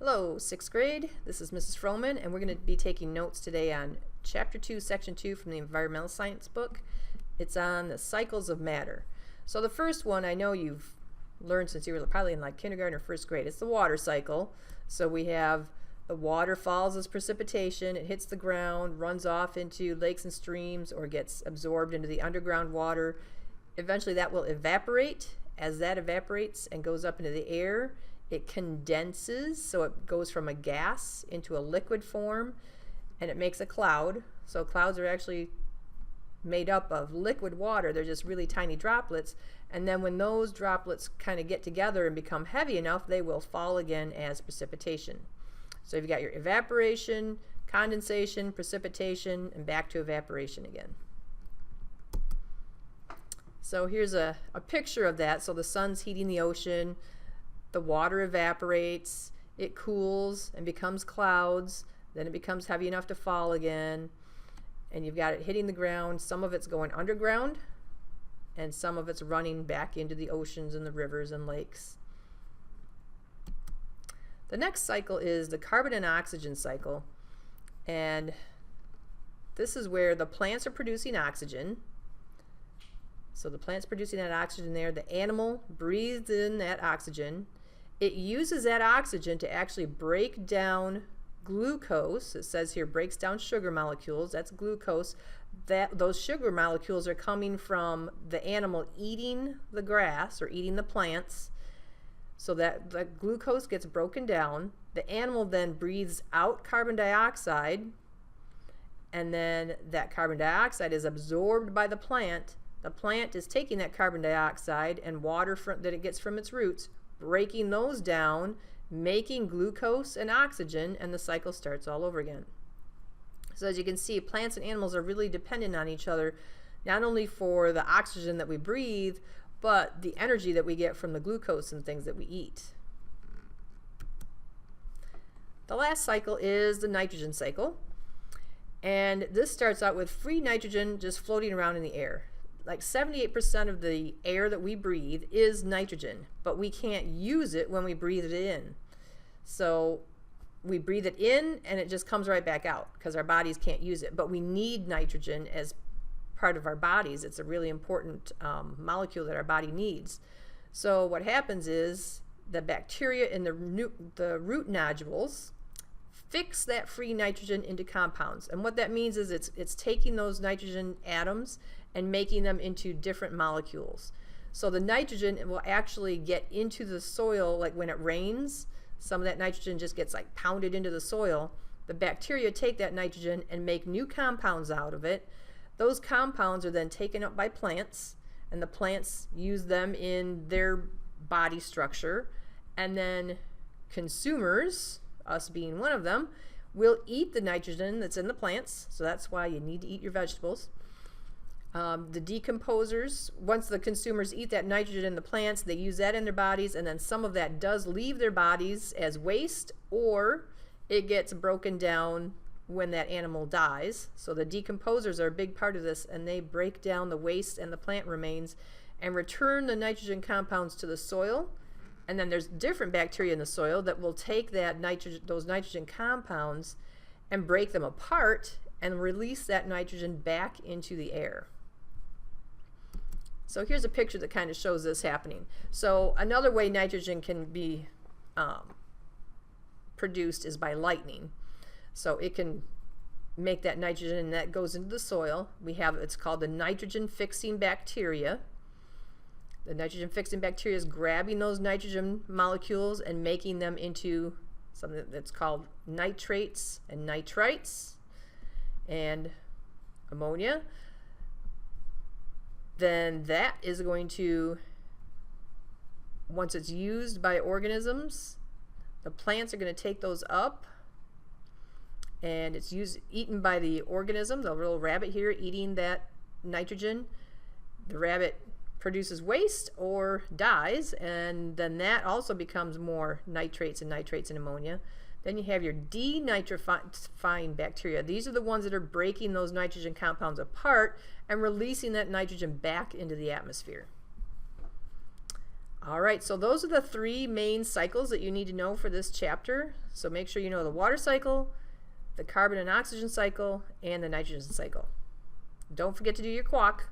Hello, 6th grade. This is Mrs. Froman, and we're going to be taking notes today on Chapter 2, Section 2 from the Environmental Science book. It's on the cycles of matter. So the first one I know you've learned since you were probably in like kindergarten or 1st grade. It's the water cycle. So we have the water falls as precipitation. It hits the ground, runs off into lakes and streams, or gets absorbed into the underground water. Eventually that will evaporate. As that evaporates and goes up into the air, it condenses, so it goes from a gas into a liquid form, and it makes a cloud. So clouds are actually made up of liquid water. They're just really tiny droplets, and then when those droplets kind of get together and become heavy enough, they will fall again as precipitation. So you've got your evaporation, condensation, precipitation, and back to evaporation again. So here's a picture of that. So the sun's heating the ocean. The water evaporates, it cools and becomes clouds, then it becomes heavy enough to fall again, and you've got it hitting the ground. Some of it's going underground, and some of it's running back into the oceans and the rivers and lakes. The next cycle is the carbon and oxygen cycle, and this is where the plants are producing oxygen. So the plant's producing that oxygen there. The animal breathes in that oxygen. It uses that oxygen to actually break down glucose. It says here breaks down sugar molecules. That's glucose. Those sugar molecules are coming from the animal eating the grass or eating the plants. So that the glucose gets broken down. The animal then breathes out carbon dioxide, and then that carbon dioxide is absorbed by the plant. The plant is taking that carbon dioxide and water that it gets from its roots, breaking those down, making glucose and oxygen, and the cycle starts all over again. So as you can see, plants and animals are really dependent on each other, not only for the oxygen that we breathe, but the energy that we get from the glucose and things that we eat. The last cycle is the nitrogen cycle, and this starts out with free nitrogen just floating around in the air. Like 78% of the air that we breathe is nitrogen, but we can't use it when we breathe it in. So we breathe it in and it just comes right back out because our bodies can't use it. But we need nitrogen as part of our bodies. It's a really important molecule that our body needs. So what happens is the bacteria in the root nodules fix that free nitrogen into compounds. And what that means is it's taking those nitrogen atoms and making them into different molecules. So the nitrogen will actually get into the soil, like when it rains, some of that nitrogen just gets like pounded into the soil. The bacteria take that nitrogen and make new compounds out of it. Those compounds are then taken up by plants, and the plants use them in their body structure, and then consumers, us being one of them, will eat the nitrogen that's in the plants. So that's why you need to eat your vegetables. The decomposers, once the consumers eat that nitrogen in the plants, they use that in their bodies, and then some of that does leave their bodies as waste, or it gets broken down when that animal dies. So the decomposers are a big part of this, and they break down the waste and the plant remains and return the nitrogen compounds to the soil. And then there's different bacteria in the soil that will take those nitrogen compounds and break them apart and release that nitrogen back into the air. So here's a picture that kind of shows this happening. So another way nitrogen can be produced is by lightning. So it can make that nitrogen, and that goes into the soil. It's called the nitrogen fixing bacteria. The nitrogen fixing bacteria is grabbing those nitrogen molecules and making them into something that's called nitrates and nitrites and ammonia. Then that is going to, once it's used by organisms, the plants are going to take those up, and it's eaten by the organisms. A little rabbit here eating that nitrogen. The rabbit produces waste or dies, and then that also becomes more nitrates and ammonia. Then you have your denitrifying bacteria. These are the ones that are breaking those nitrogen compounds apart and releasing that nitrogen back into the atmosphere. All right, so those are the three main cycles that you need to know for this chapter. So make sure you know the water cycle, the carbon and oxygen cycle, and the nitrogen cycle. Don't forget to do your quack.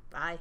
Bye.